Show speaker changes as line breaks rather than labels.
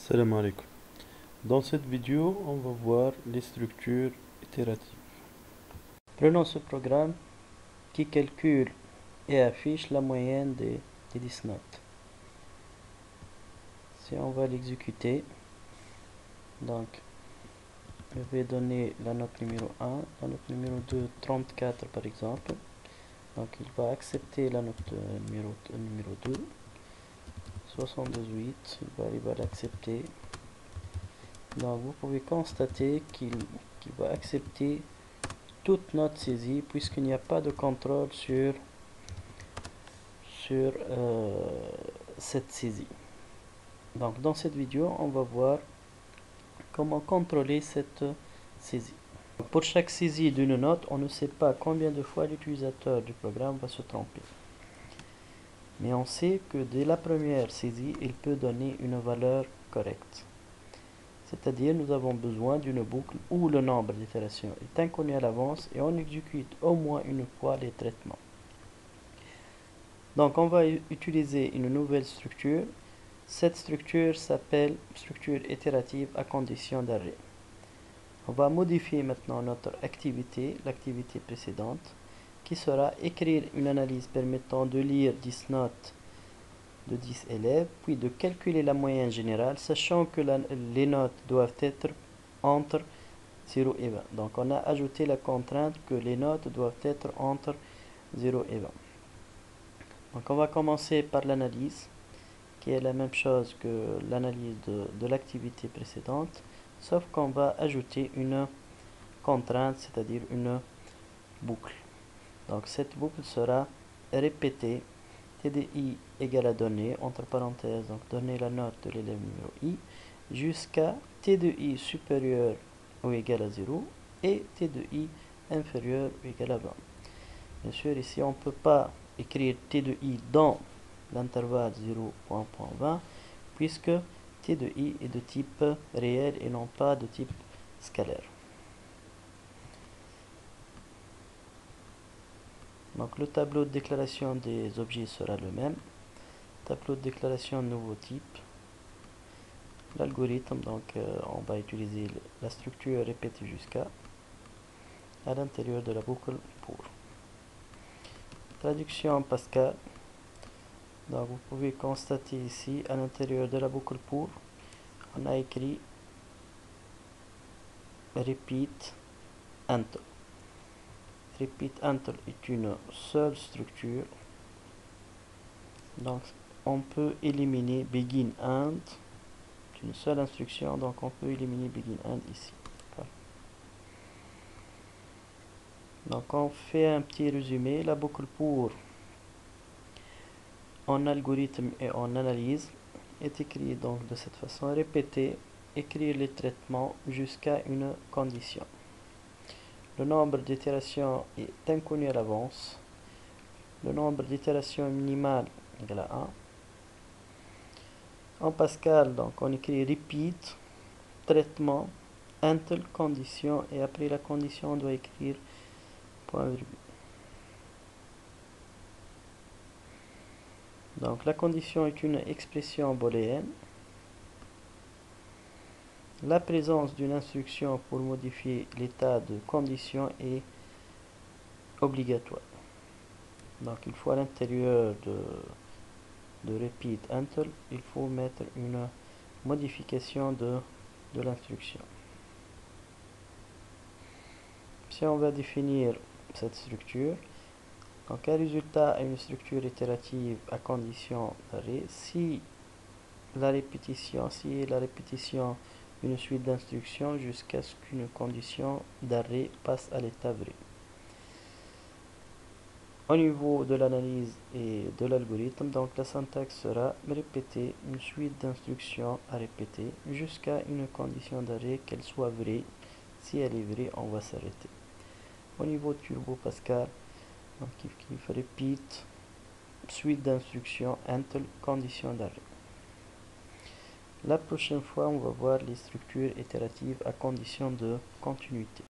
Salam alaikum. Dans cette vidéo, on va voir les structures itératives.
Prenons ce programme qui calcule et affiche la moyenne des 10 notes. Si on va l'exécuter, donc je vais donner la note numéro 1, la note numéro 2, 34 par exemple. Donc il va accepter la note numéro 2, 78, il va l'accepter. Donc vous pouvez constater qu'il va accepter toute note saisie puisqu'il n'y a pas de contrôle sur cette saisie. Donc dans cette vidéo, on va voir comment contrôler cette saisie. Pour chaque saisie d'une note, on ne sait pas combien de fois l'utilisateur du programme va se tromper. Mais on sait que dès la première saisie, il peut donner une valeur correcte. C'est-à-dire, nous avons besoin d'une boucle où le nombre d'itérations est inconnu à l'avance et on exécute au moins une fois les traitements. Donc on va utiliser une nouvelle structure. Cette structure s'appelle structure itérative à condition d'arrêt. On va modifier maintenant notre activité, l'activité précédente, qui sera écrire une analyse permettant de lire 10 notes de 10 élèves, puis de calculer la moyenne générale, sachant que les notes doivent être entre 0 et 20. Donc on a ajouté la contrainte que les notes doivent être entre 0 et 20. Donc on va commencer par l'analyse, qui est la même chose que l'analyse de l'activité précédente, sauf qu'on va ajouter une contrainte, c'est-à-dire une boucle. Donc cette boucle sera répétée, TDI égale à donner, entre parenthèses, donc donner la note de l'élève numéro I, jusqu'à T de I supérieur ou égal à 0 et T de I inférieur ou égal à 20. Bien sûr, ici on ne peut pas écrire T de I dans l'intervalle 0.20 puisque T de I est de type réel et non pas de type scalaire. Donc le tableau de déclaration des objets sera le même. Tableau de déclaration nouveau type. L'algorithme, donc on va utiliser la structure répétée jusqu'à à l'intérieur de la boucle pour. Traduction Pascal. Donc vous pouvez constater ici à l'intérieur de la boucle pour, on a écrit repeat until. Repeat until est une seule structure. Donc on peut éliminer begin and. C'est une seule instruction, donc on peut éliminer begin and ici. Donc on fait un petit résumé. La boucle pour en algorithme et en analyse est écrite donc de cette façon. Répéter, écrire les traitements jusqu'à une condition. Le nombre d'itérations est inconnu à l'avance. Le nombre d'itérations minimales égale à 1. En Pascal, donc on écrit repeat, traitement, until, condition, et après la condition, on doit écrire point virgule. Donc la condition est une expression booléenne. La présence d'une instruction pour modifier l'état de condition est obligatoire. Donc il faut à l'intérieur de repeat until, il faut mettre une modification de l'instruction. Si on va définir cette structure, donc un résultat a une structure itérative à condition d'arrêt si la répétition d'une suite d'instructions jusqu'à ce qu'une condition d'arrêt passe à l'état vrai. Au niveau de l'analyse et de l'algorithme, donc la syntaxe sera répéter une suite d'instructions à répéter jusqu'à une condition d'arrêt qu'elle soit vraie. Si elle est vraie, on va s'arrêter. Au niveau de Turbo Pascal, donc il faut repeat suite d'instructions until condition d'arrêt. La prochaine fois, on va voir les structures itératives à condition de continuité.